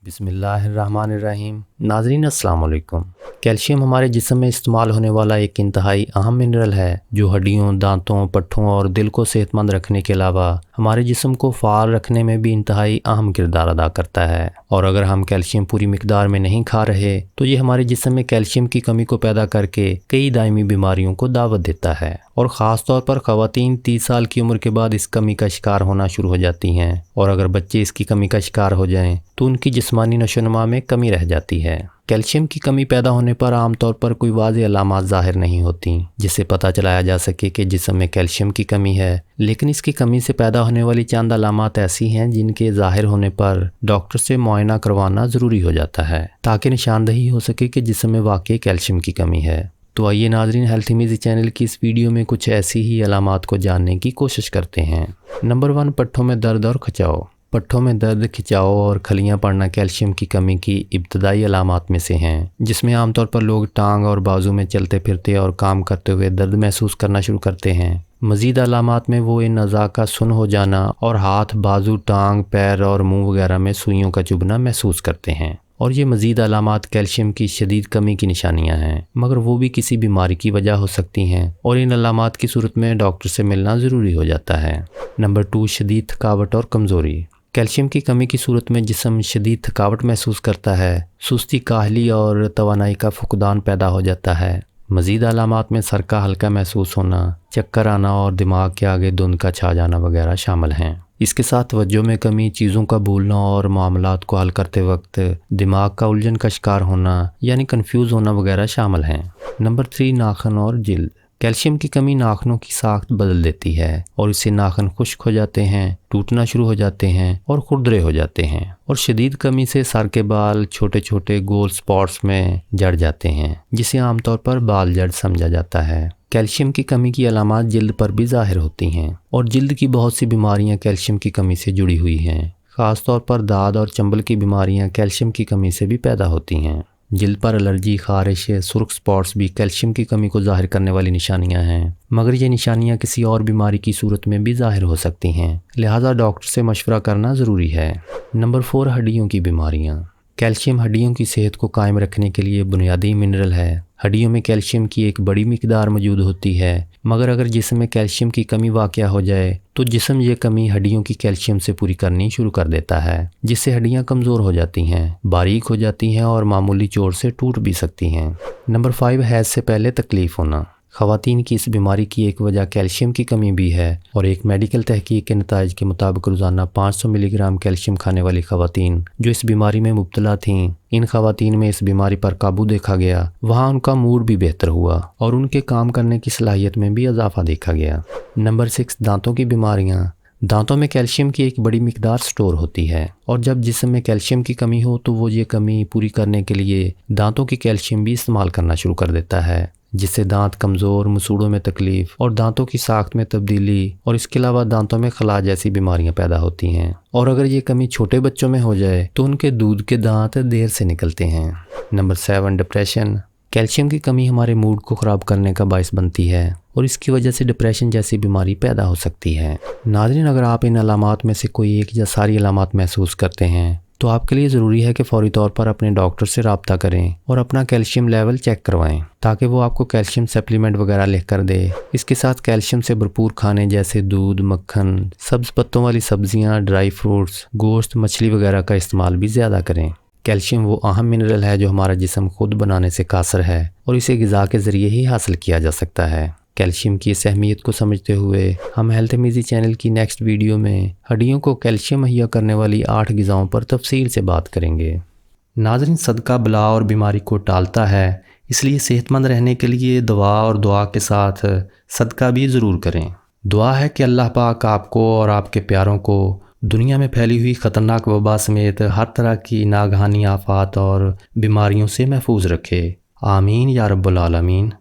बिस्मिल्लाहिर्रहमानिर्रहीम। नाज़रीन अस्सलाम वालेकुम। कैल्शियम हमारे जिस्म में इस्तेमाल होने वाला एक इंतहाई अहम मिनरल है जो हड्डियों, दांतों, पट्ठों और दिल को सेहतमंद रखने के अलावा हमारे जिस्म को फ़ाल रखने में भी इंतहाई अहम किरदार अदा करता है। और अगर हम कैल्शियम पूरी मिकदार में नहीं खा रहे तो ये हमारे जिस्म में कैल्शियम की कमी को पैदा करके कई दायमी बीमारियों को दावत देता है। और ख़ास तौर पर ख़वातीन 30 साल की उम्र के बाद इस कमी का शिकार होना शुरू हो जाती हैं। और अगर बच्चे इसकी कमी का शिकार हो जाएं तो उनकी जिस्मानी नशोनुमा में कमी रह जाती है। कैल्शियम की कमी पैदा होने पर आमतौर पर कोई वाज़ेह अलामात ज़ाहिर नहीं होती जिससे पता चलाया जा सके कि जिस्म में कैल्शियम की कमी है, लेकिन इसकी कमी से पैदा होने वाली चंद अलामात ऐसी हैं जिनके ज़ाहिर होने पर डॉक्टर से मुआयना करवाना ज़रूरी हो जाता है ताकि निशानदही हो सके कि जिस्म में वाकई कैल्शियम की कमी है। तो आइए नाज़रीन, हेल्थ चैनल की इस वीडियो में कुछ ऐसी ही अलामात को जानने की कोशिश करते हैं। नंबर 1, पट्ठों में दर्द और खिंचाव। पट्ठों में दर्द, खिंचाव और खलियां पड़ना कैल्शियम की कमी की इब्तदाई अलामात में से हैं, जिसमें आमतौर पर लोग टांग और बाजू में चलते फिरते और काम करते हुए दर्द महसूस करना शुरू करते हैं। मज़ीद अलामात में वो इन अज़ा का सुन्न हो जाना और हाथ, बाजू, टांग, पैर और मुंह वगैरह में सुइयों का चुभना महसूस करते हैं। और ये मज़ीद अलामात कैल्शियम की शदीद कमी की निशानियां हैं, मगर वो भी किसी बीमारी की वजह हो सकती हैं और इन अलामात की सूरत में डॉक्टर से मिलना ज़रूरी हो जाता है। नंबर 2, शदीद थकावट और कमज़ोरी। कैल्शियम की कमी की सूरत में जिस्म शदीद थकावट महसूस करता है, सुस्ती, काहली और तवानाई का फुकदान पैदा हो जाता है। मज़ीद अलामात में सर का हल्का महसूस होना, चक्कर आना और दिमाग के आगे धुंध का छा जाना वगैरह शामिल हैं। इसके साथ तवज्जो में कमी, चीज़ों का भूलना और मामलात को हल करते वक्त दिमाग का उलझन का शिकार होना यानी कन्फ्यूज़ होना वगैरह शामिल हैं। नंबर 3, नाखून और जिल्द। कैल्शियम की कमी नाखूनों की साख्त बदल देती है और इससे नाखून खुश्क हो जाते हैं, टूटना शुरू हो जाते हैं और खुरदरे हो जाते हैं। और शदीद कमी से सर के बाल छोटे छोटे गोल स्पॉट्स में जड़ जाते हैं, जिसे आमतौर पर बाल जड़ समझा जाता है। कैल्शियम की कमी की अलामात जिल्द पर भी ज़ाहिर होती हैं और जिल्द की बहुत सी बीमारियां कैल्शियम की कमी से जुड़ी हुई हैं। ख़ास तौर पर दाद और चंबल की बीमारियां कैल्शियम की कमी से भी पैदा होती हैं। जिल्द पर एलर्जी, खारिश, सुर्ख स्पॉट्स भी कैल्शियम की कमी को ज़ाहिर करने वाली निशानियां हैं, मगर ये निशानियां किसी और बीमारी की सूरत में भी ज़ाहिर हो सकती हैं, लिहाजा डॉक्टर से मशवरा करना ज़रूरी है। नंबर 4, हड्डियों की बीमारियां। कैल्शियम हड्डियों की सेहत को कायम रखने के लिए बुनियादी मिनरल है। हड्डियों में कैल्शियम की एक बड़ी मिकदार मौजूद होती है, मगर अगर जिस्म में कैल्शियम की कमी वाक़या हो जाए तो जिस्म ये कमी हड्डियों की कैल्शियम से पूरी करनी शुरू कर देता है, जिससे हड्डियां कमज़ोर हो जाती हैं, बारीक हो जाती हैं और मामूली चोट से टूट भी सकती हैं। नंबर 5, हैज़ से पहले तकलीफ़ होना। ख़वातीन की इस बीमारी की एक वजह कैल्शियम की कमी भी है और एक मेडिकल तहकीक के नताइज के मुताबिक रोज़ाना 500 मिलीग्राम कैल्शियम खाने वाली ख़वातीन जो इस बीमारी में मुब्तला थीं, इन ख़वातीन में इस बीमारी पर काबू देखा गया, वहाँ उनका मूड भी बेहतर हुआ और उनके काम करने की सलाहियत में भी इजाफा देखा गया। नंबर 6, दांतों की बीमारियाँ। दांतों में कैल्शियम की एक बड़ी मिकदार स्टोर होती है और जब जिस्म में कैल्शियम की कमी हो तो वो ये कमी पूरी करने के लिए दांतों की कैल्शियम भी इस्तेमाल करना शुरू कर देता है, जिससे दांत कमज़ोर, मसूड़ों में तकलीफ़ और दांतों की साख्त में तब्दीली और इसके अलावा दांतों में खला जैसी बीमारियां पैदा होती हैं। और अगर ये कमी छोटे बच्चों में हो जाए तो उनके दूध के दांत देर से निकलते हैं। Number 7, depression. कैल्शियम की कमी हमारे मूड को ख़राब करने का बायस बनती है और इसकी वजह से डिप्रेशन जैसी बीमारी पैदा हो सकती है। नाज़रीन, अगर आप इन अलामात में से कोई एक या सारी अलामात महसूस करते हैं तो आपके लिए ज़रूरी है कि फ़ौरी तौर पर अपने डॉक्टर से रब्ता करें और अपना कैल्शियम लेवल चेक करवाएं ताकि वो आपको कैल्शियम सप्लीमेंट वगैरह लिख कर दे। इसके साथ कैल्शियम से भरपूर खाने जैसे दूध, मक्खन, सब्ज़ पत्तों वाली सब्जियां, ड्राई फ्रूट्स, गोश्त, मछली वगैरह का इस्तेमाल भी ज़्यादा करें। कैल्शियम वो अहम मिनरल है जो हमारा जिस्म खुद बनाने से कासर है और इसे ग़िज़ा के ज़रिए ही हासिल किया जा सकता है। कैल्शियम की इस अहमियत को समझते हुए हम हेल्थ चैनल की नेक्स्ट वीडियो में हड्डियों को कैल्शियम मुहैया करने वाली 8 ग़िज़ाओं पर तफसील से बात करेंगे। नाज़रीन, सदका बला और बीमारी को टालता है, इसलिए सेहतमंद रहने के लिए दवा और दुआ के साथ सदका भी ज़रूर करें। दुआ है कि अल्लाह पाक आपको और आपके प्यारों को दुनिया में फैली हुई ख़तरनाक वबा समेत हर तरह की नागहानी आफात और बीमारियों से महफूज रखे। आमीन या रब्बुल आलमीन।